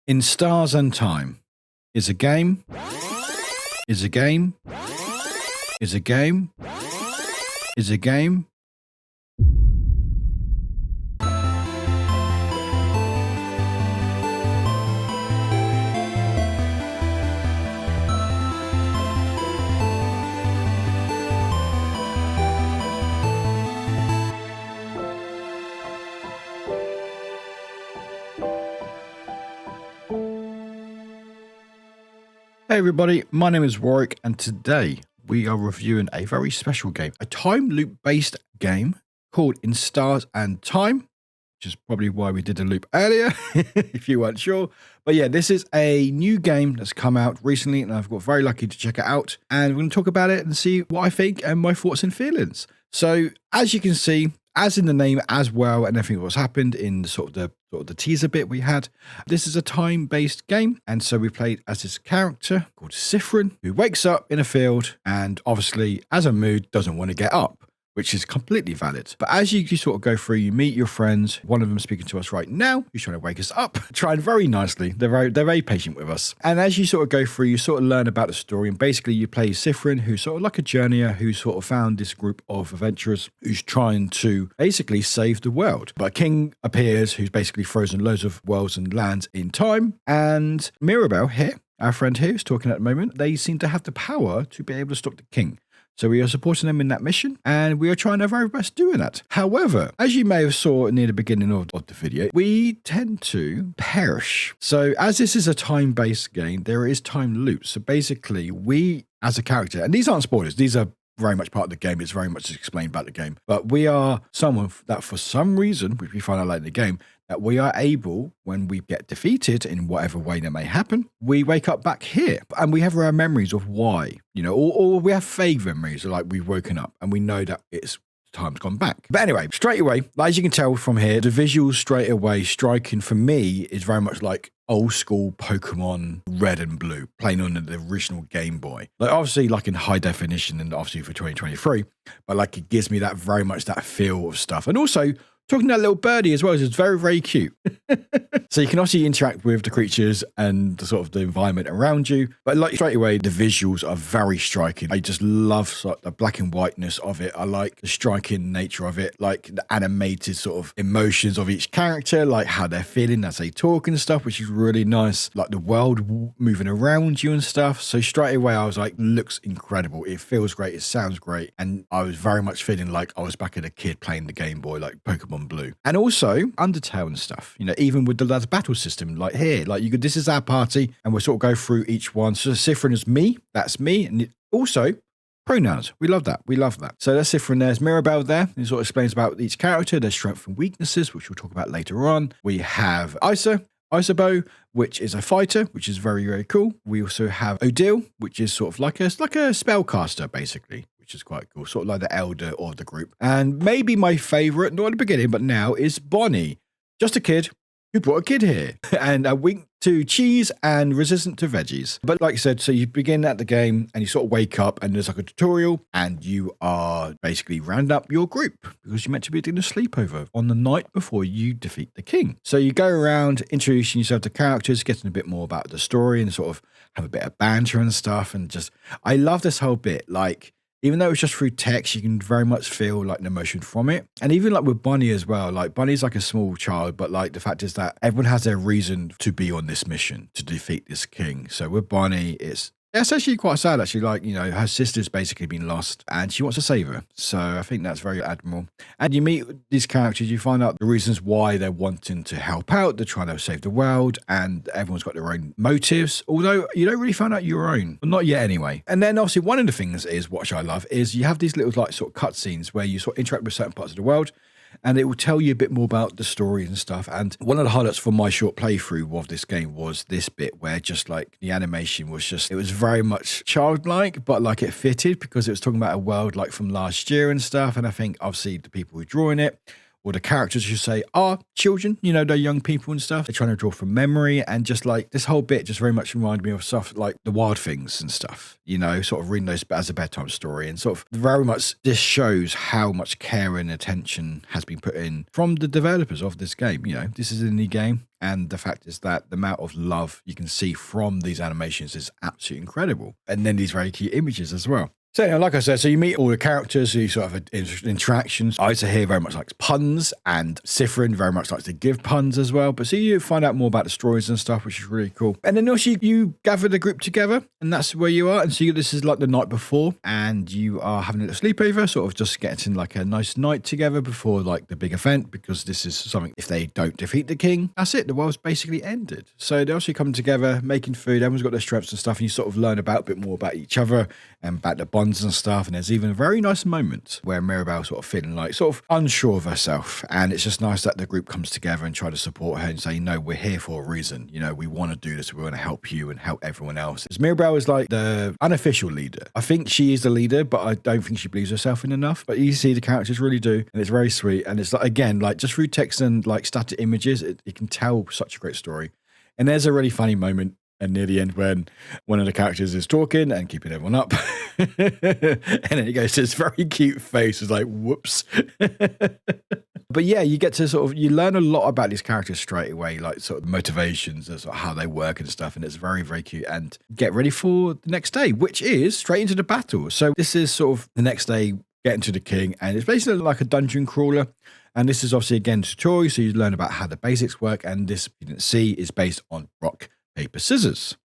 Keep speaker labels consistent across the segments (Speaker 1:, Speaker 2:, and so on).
Speaker 1: In Stars and Time is a game, is a game, is a game, is a game. Hey everybody, my name is Warwick and today we are reviewing a very special game, a time loop based game called In Stars and Time, which is probably why we did a loop earlier if you weren't sure. But yeah, this is a new game that's come out recently and I've got very lucky to check it out, and we're going to talk about it and see what I think and my thoughts and feelings. So as you can see, as in the name as well, and everything that's happened in the teaser bit we had, this is a time-based game, and so we played as this character called Sifrin, who wakes up in a field and obviously, as a mood, doesn't want to get up, which is completely valid. But as you sort of go through, you meet your friends. One of them speaking to us right now, who's trying to wake us up, trying very nicely. They're very patient with us. And as you sort of go through, you sort of learn about the story. And basically, you play Sifrin, who's sort of like a journeyer who sort of found this group of adventurers who's trying to basically save the world. But a king appears who's basically frozen loads of worlds and lands in time. And Mirabelle here, our friend here who's talking at the moment, they seem to have the power to be able to stop the king. So we are supporting them in that mission, and we are trying our very best doing that. However, as you may have saw near the beginning of the video, we tend to perish. So as this is a time-based game, there is time loops. So basically, we as a character, and these aren't spoilers, these are very much part of the game, it's very much explained about the game, but we are someone that for some reason, which we find out later in the game, that we are able, when we get defeated in whatever way that may happen, we wake up back here and we have our memories of why, or we have vague memories, like we've woken up and we know that it's time's gone back. But anyway, straight away, as you can tell from here, the visuals straight away striking for me is very much like old school Pokemon Red and Blue, playing on the original Game Boy. Like obviously like in high definition and obviously for 2023, but like it gives me that very much that feel of stuff. And also talking to that little birdie as well, is very, very cute. So you can obviously interact with the creatures and the sort of the environment around you. But like straight away, the visuals are very striking. I just love sort of the black and whiteness of it. I like the striking nature of it, like the animated sort of emotions of each character, like how they're feeling as they talk and stuff, which is really nice. Like the world moving around you and stuff. So straight away, I was like, looks incredible. It feels great. It sounds great. And I was very much feeling like I was back as a kid playing the Game Boy, like Pokemon Blue. And also undertale and stuff, even with the battle system, like here, like you could, this is our party and we'll sort of go through each one. So Sifrin is me, that's me. And also pronouns, we love that, so that's Sifrin. There's Mirabelle there, it sort of explains about each character, their strengths and weaknesses, which we'll talk about later on. We have Isabeau, which is a fighter, which is very, very cool. We also have Odile, which is sort of like a spellcaster basically, which is quite cool, sort of like the elder of the group. And maybe my favorite, not at the beginning, but now, is Bonnie, just a kid who brought a kid here, and a wink to cheese and resistant to veggies. But like I said, so you begin at the game and you sort of wake up and there's like a tutorial and you are basically round up your group because you're meant to be doing a sleepover on the night before you defeat the king. So you go around introducing yourself to characters, getting a bit more about the story and sort of have a bit of banter and stuff. And just, I love this whole bit. Like, even though it's just through text, you can very much feel like an emotion from it. And even like with Bonnie as well, like Bonnie's like a small child, but like the fact is that everyone has their reason to be on this mission to defeat this king. So with Bonnie, it's actually quite sad actually, like, her sister's basically been lost and she wants to save her. So I think that's very admirable. And you meet these characters, you find out the reasons why they're wanting to help out, they're trying to save the world, and everyone's got their own motives, although you don't really find out your own, but not yet anyway. And then obviously one of the things is, which I love, is you have these little like sort of cutscenes where you sort of interact with certain parts of the world, and it will tell you a bit more about the story and stuff. And one of the highlights for my short playthrough of this game was this bit where just like the animation was just, it was very much childlike, but like it fitted because it was talking about a world like from last year and stuff. And I think obviously the people who are drawing it or the characters, you say, are children, you know, they're young people and stuff. They're trying to draw from memory, and just like this whole bit just very much reminded me of stuff like the Wild Things and stuff, you know, sort of reading those as a bedtime story. And sort of very much this shows how much care and attention has been put in from the developers of this game. You know, this is an indie game. And the fact is that the amount of love you can see from these animations is absolutely incredible. And then these very cute images as well. So, you know, like I said, so you meet all the characters, you sort of have interactions. Isa here very much likes puns, and Sifrin very much likes to give puns as well. But so you find out more about the stories and stuff, which is really cool. And then also you gather the group together, and that's where you are. And so this is like the night before, and you are having a little sleepover, sort of just getting like a nice night together before like the big event, because this is something, if they don't defeat the king, that's it. The world's basically ended. So they also come together, making food. Everyone's got their strengths and stuff, and you sort of learn a bit more about each other and about the bonds and stuff. And there's even a very nice moment where Mirabelle sort of feeling like sort of unsure of herself, and it's just nice that the group comes together and try to support her and say, no, we're here for a reason, you know, we want to do this, we want to help you and help everyone else. Because Mirabelle is like the unofficial leader. I think she is the leader, but I don't think she believes herself in enough. But you see the characters really do, and it's very sweet. And it's like, again, like just through text and like static images, you can tell such a great story. And there's a really funny moment, and near the end, when one of the characters is talking and keeping everyone up, and then he goes to this very cute face, it's like, whoops. But yeah, you get to sort of, you learn a lot about these characters straight away, like sort of motivations and sort of how they work and stuff. And it's very, very cute. And get ready for the next day, which is straight into the battle. So this is sort of the next day, getting to the king, and it's basically like a dungeon crawler. And this is obviously, again, tutorial. So you learn about how the basics work. And this, you didn't see, is based on rock, paper, scissors.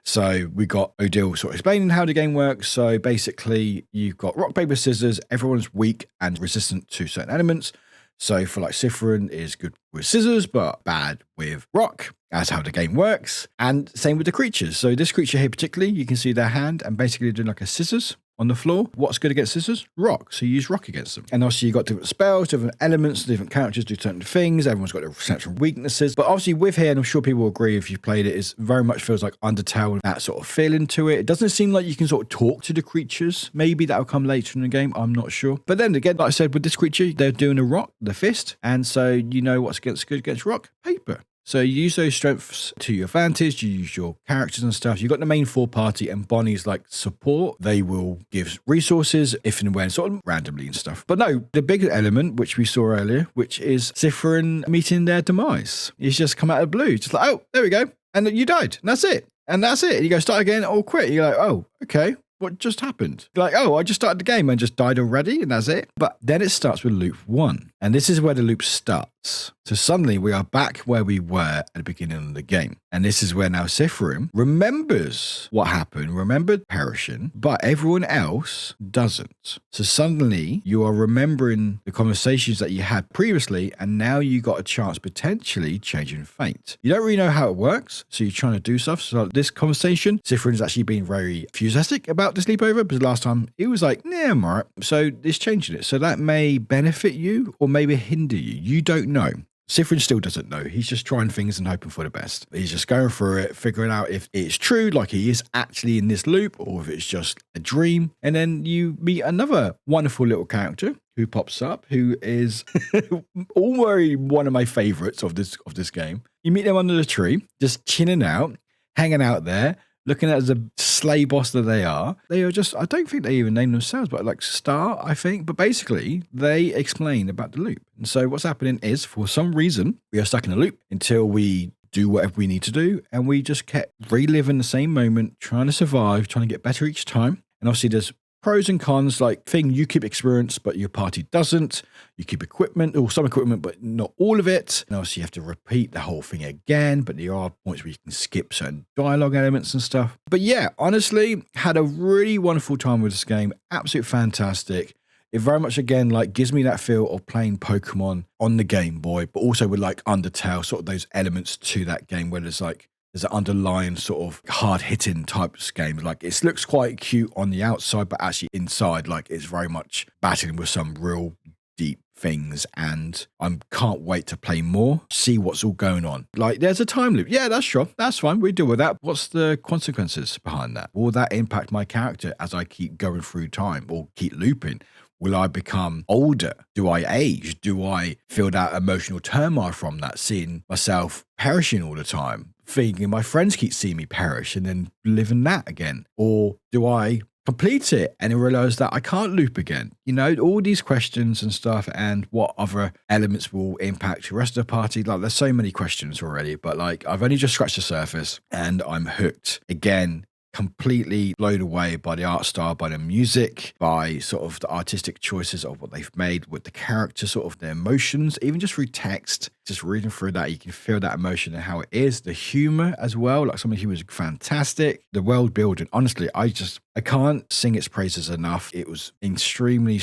Speaker 1: So we got Odile sort of explaining how the game works. So basically you've got rock, paper, scissors. Everyone's weak and resistant to certain elements. So for like Sifrin is good with scissors, but bad with rock. That's how the game works. And same with the creatures. So this creature here particularly, you can see their hand and basically doing like a scissors on the floor. What's good against scissors? Rock. So you use rock against them. And also you got different spells, different elements, different characters do certain things. Everyone's got their central weaknesses. But obviously with here, and I'm sure people will agree if you've played it, it very much feels like Undertale, that sort of feeling to it. It doesn't seem like you can sort of talk to the creatures. Maybe that'll come later in the game. I'm not sure. But then again, like I said, with this creature, they're doing a rock, the fist. And so you know what's good against rock? Paper. So you use those strengths to your advantage, you use your characters and stuff. You've got the main four party, and Bonnie's like support. They will give resources if and when, sort of randomly and stuff. But no, the big element, which we saw earlier, which is Sifrin meeting their demise. He's just come out of the blue, just like, oh, there we go. And you died. And that's it. And that's it. And you go, start again or quit. You're like, oh, okay. What just happened? You're like, oh, I just started the game and just died already, and that's it. But then it starts with loop 1. And this is where the loop starts. So suddenly we are back where we were at the beginning of the game. And this is where now Sifrin remembers what happened, remembered perishing, but everyone else doesn't. So suddenly you are remembering the conversations that you had previously, and now you got a chance potentially changing fate. You don't really know how it works, so you're trying to do stuff. So this conversation, Sifrin's actually been very enthusiastic about the sleepover, because last time he was like, yeah, I'm all right. So it's changing it. So that may benefit you or maybe hinder you. You don't know. Sifrin still doesn't know. He's just trying things and hoping for the best. He's just going through it, figuring out if it's true, like he is actually in this loop, or if it's just a dream. And then you meet another wonderful little character who pops up, who is already one of my favorites of this game. You meet them under the tree, just chilling out, hanging out there, looking at the slay boss that they are. They are just, I don't think they even name themselves, but like Star, I think. But basically, they explain about the loop. And so what's happening is, for some reason, we are stuck in a loop until we do whatever we need to do. And we just kept reliving the same moment, trying to survive, trying to get better each time. And obviously there's pros and cons, like thing you keep experience, but your party doesn't. You keep equipment, or some equipment, but not all of it. And obviously you have to repeat the whole thing again, but there are points where you can skip certain dialogue elements and stuff. But yeah, honestly, had a really wonderful time with this game. Absolutely fantastic. It very much, again, like gives me that feel of playing Pokemon on the Game Boy, but also with like Undertale, sort of those elements to that game where there's an underlying sort of hard-hitting type games. Like it looks quite cute on the outside, but actually inside, like it's very much battling with some real deep things. And I can't wait to play more, see what's all going on. Like there's a time loop. Yeah, that's sure. That's fine. We deal with that. What's the consequences behind that? Will that impact my character as I keep going through time or keep looping? Will I become older? Do I age? Do I feel that emotional turmoil from that, seeing myself perishing all the time, thinking my friends keep seeing me perish and then living that again? Or do I complete it and realize that I can't loop again? You know, all these questions and stuff, and what other elements will impact the rest of the party. Like, there's so many questions already, but like, I've only just scratched the surface and I'm hooked. Again, completely blown away by the art style, by the music, by sort of the artistic choices of what they've made with the characters, sort of the emotions, even just through text. Just reading through that, you can feel that emotion and how it is. The humor as well, like some of the humor is fantastic. The world building, honestly, I can't sing its praises enough. It was extremely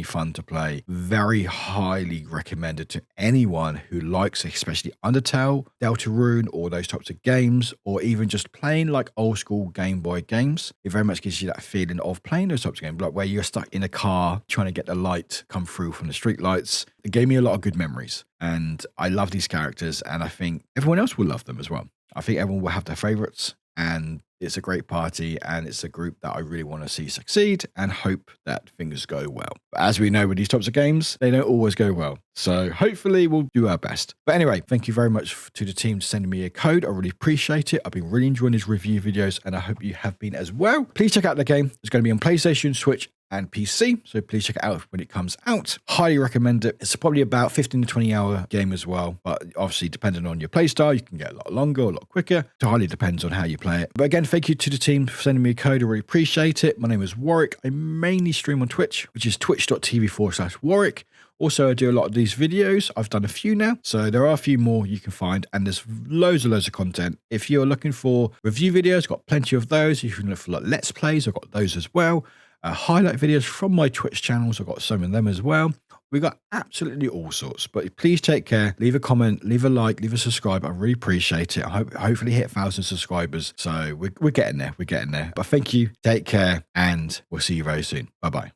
Speaker 1: fun to play. Very highly recommended to anyone who likes, especially Undertale, Deltarune, or those types of games, or even just playing like old school Game Boy games. It very much gives you that feeling of playing those types of games, like where you're stuck in a car trying to get the light come through from the street lights. It gave me a lot of good memories, and I love these characters, and I think everyone else will love them as well. I think everyone will have their favorites, and it's a great party, and it's a group that I really want to see succeed and hope that things go well. But as we know with these types of games, they don't always go well. So hopefully we'll do our best. But anyway, thank you very much to the team for sending me a code. I really appreciate it. I've been really enjoying these review videos, and I hope you have been as well. Please check out the game. It's going to be on PlayStation, Switch, and PC, so please check it out when it comes out. Highly recommend it. It's probably about 15 to 20 hour game as well, but obviously depending on your play style, you can get a lot longer, a lot quicker. It highly depends on how you play it. But again, thank you to the team for sending me a code. I really appreciate it. My name is Warwick. I mainly stream on Twitch, which is twitch.tv/Warwick. Also, I do a lot of these videos. I've done a few now, so there are a few more you can find, and there's loads of content. If you're looking for review videos, I've got plenty of those. If you're looking for like Let's Plays, I've got those as well. Highlight videos from my Twitch channels, I've got some of them as well. We've got absolutely all sorts, but please take care. Leave a comment, leave a like, leave a subscribe. I really appreciate it. I hopefully hit 1,000 subscribers. So we're getting there. We're getting there. But thank you. Take care, and we'll see you very soon. Bye-bye.